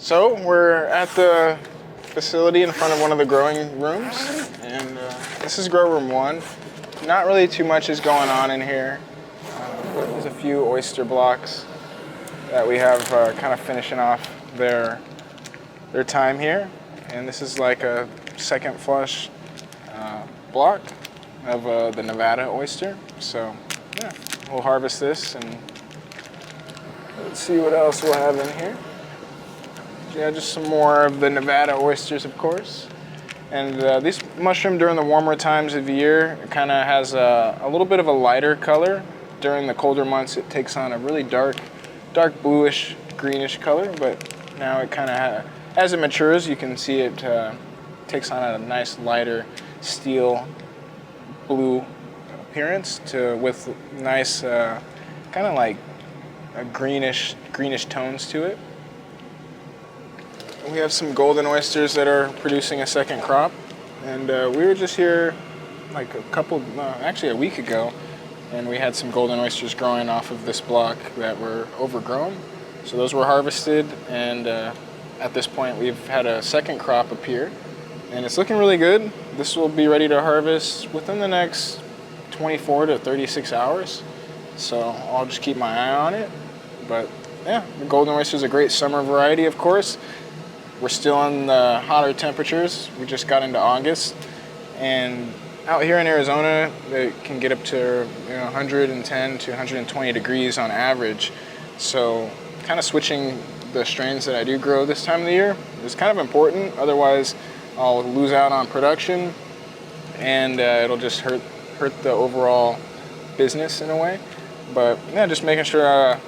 So we're at the facility in front of one of the growing rooms, and this is grow room 1. Not really too much is going on in here. There's a few oyster blocks that we have kind of finishing off their time here, and this is like a second flush block of the Nevada oyster. So yeah, we'll harvest this and let's see what else we'll have in here. Yeah, just some more of the Nevada oysters, of course. And this mushroom during the warmer times of year kind of has a little bit of a lighter color. During the colder months, it takes on a really dark bluish, greenish color. But now it kind of, as it matures, you can see it takes on a nice lighter steel blue appearance with nice kind of like a greenish tones to it. We have some golden oysters that are producing a second crop, and we were just here like actually a week ago, and we had some golden oysters growing off of this block that were overgrown. So those were harvested, and at this point we've had a second crop appear, and it's looking really good. This will be ready to harvest within the next 24 to 36 hours, so I'll just keep my eye on it. But yeah, the golden oyster is a great summer variety, of course. We're still in the hotter temperatures. We just got into August, and out here in Arizona, it can get up to 110 to 120 degrees on average. So kind of switching the strains that I do grow this time of the year is kind of important. Otherwise, I'll lose out on production, and it'll just hurt the overall business in a way. But yeah, just making sure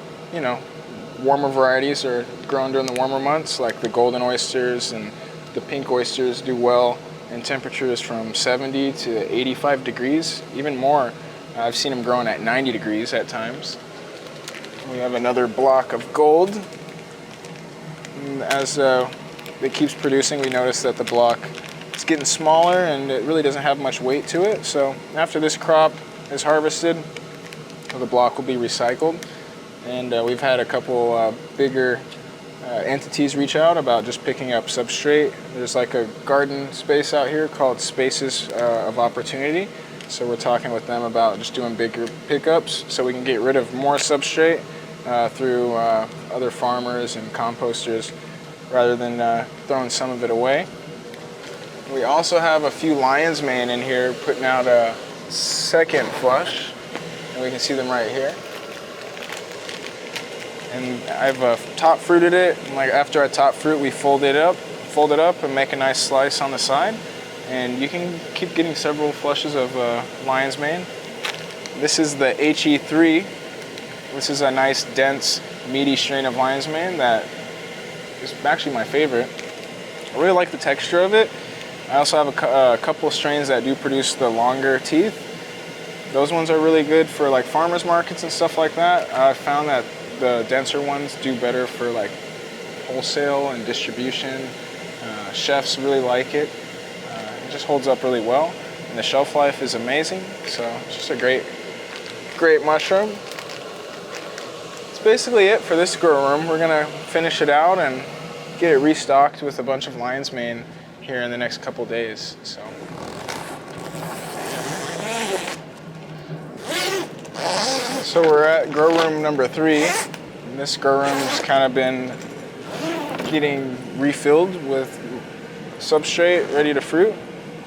warmer varieties are grown during the warmer months, like the golden oysters and the pink oysters do well in temperatures from 70 to 85 degrees, even more. I've seen them growing at 90 degrees at times. We have another block of gold. And as it keeps producing, we notice that the block is getting smaller and it really doesn't have much weight to it. So after this crop is harvested, the block will be recycled. And we've had a couple bigger entities reach out about just picking up substrate. There's like a garden space out here called Spaces of Opportunity. So we're talking with them about just doing bigger pickups so we can get rid of more substrate through other farmers and composters rather than throwing some of it away. We also have a few lion's mane in here putting out a second flush, and we can see them right here. And I've top fruited it, and like after I top fruit, we fold it up and make a nice slice on the side. And you can keep getting several flushes of lion's mane. This is the HE3. This is a nice, dense, meaty strain of lion's mane that is actually my favorite. I really like the texture of it. I also have a couple of strains that do produce the longer teeth. Those ones are really good for like farmers markets and stuff like that. I found that the denser ones do better for like wholesale and distribution. Chefs really like it. It just holds up really well, and the shelf life is amazing. So it's just a great mushroom. That's basically it for this grow room. We're gonna finish it out and get it restocked with a bunch of lion's mane here in the next couple days. So we're at grow room number 3. And this grow room's kind of been getting refilled with substrate ready to fruit.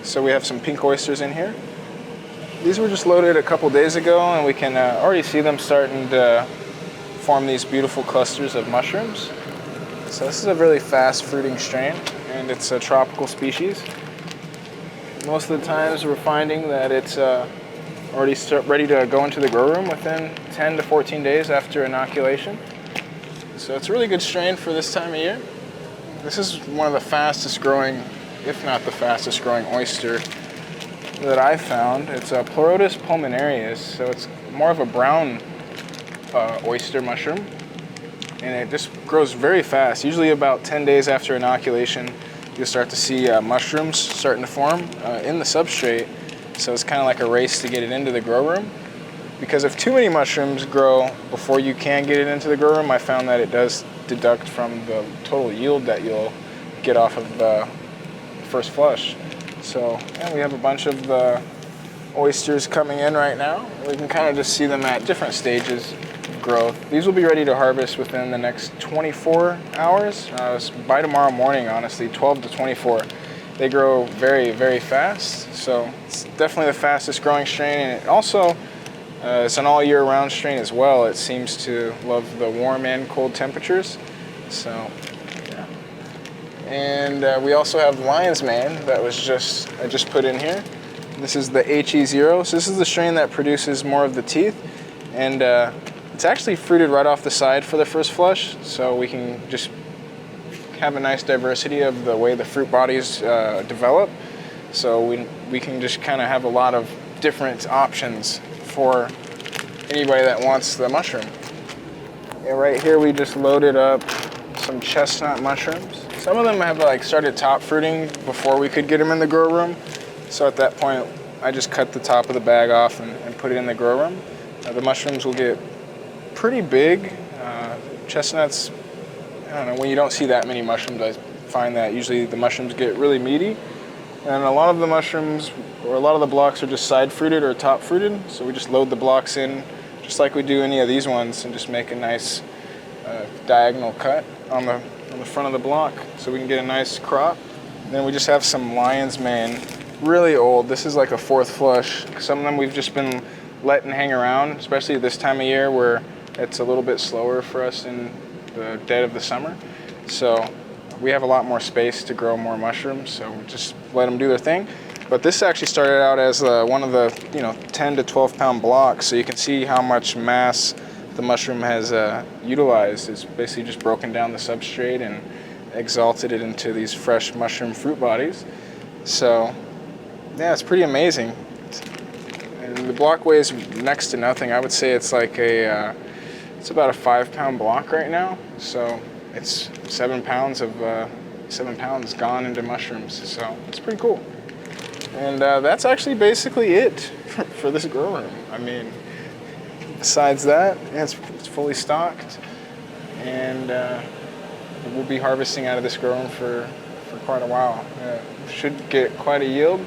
So we have some pink oysters in here. These were just loaded a couple days ago, and we can already see them starting to form these beautiful clusters of mushrooms. So this is a really fast fruiting strain, and it's a tropical species. Most of the times we're finding that it's already ready to go into the grow room within 10 to 14 days after inoculation. So it's a really good strain for this time of year. This is one of the fastest growing, if not the fastest growing oyster that I've found. It's a Pleurotus pulmonarius, so it's more of a brown oyster mushroom, and it just grows very fast. Usually about 10 days after inoculation, you'll start to see mushrooms starting to form in the substrate. So it's kind of like a race to get it into the grow room. Because if too many mushrooms grow before you can get it into the grow room, I found that it does deduct from the total yield that you'll get off of the first flush. So yeah, we have a bunch of the oysters coming in right now. We can kind of just see them at different stages of growth. These will be ready to harvest within the next 24 hours. By tomorrow morning, honestly, 12 to 24. They grow very, very fast. So it's definitely the fastest growing strain, and it also it's an all year round strain as well. It seems to love the warm and cold temperatures. So yeah. And we also have Lion's Mane that I just put in here. This is the HE0. So this is the strain that produces more of the teeth, and it's actually fruited right off the side for the first flush, so we can just have a nice diversity of the way the fruit bodies develop. So we can just kind of have a lot of different options for anybody that wants the mushroom. And right here we just loaded up some chestnut mushrooms. Some of them have like started top fruiting before we could get them in the grow room. So at that point, I just cut the top of the bag off and put it in the grow room. The mushrooms will get pretty big. Chestnuts, I don't know, when you don't see that many mushrooms, I find that usually the mushrooms get really meaty. And a lot of the mushrooms, or a lot of the blocks, are just side fruited or top fruited. So we just load the blocks in just like we do any of these ones and just make a nice diagonal cut on the front of the block so we can get a nice crop. And then we just have some Lion's Mane, really old. This is like a fourth flush. Some of them we've just been letting hang around, especially this time of year where it's a little bit slower for us in the dead of the summer. So we have a lot more space to grow more mushrooms, so we just let them do their thing. But this actually started out as one of the 10 to 12 pound blocks, so you can see how much mass the mushroom has utilized. It's basically just broken down the substrate and exalted it into these fresh mushroom fruit bodies. So yeah, it's pretty amazing. And the block weighs next to nothing. I would say it's like it's about a 5 pound block right now. So it's 7 pounds gone into mushrooms. So it's pretty cool. And that's actually basically it for this grow room. I mean, besides that, yeah, it's fully stocked, and we'll be harvesting out of this grow room for quite a while. Should get quite a yield.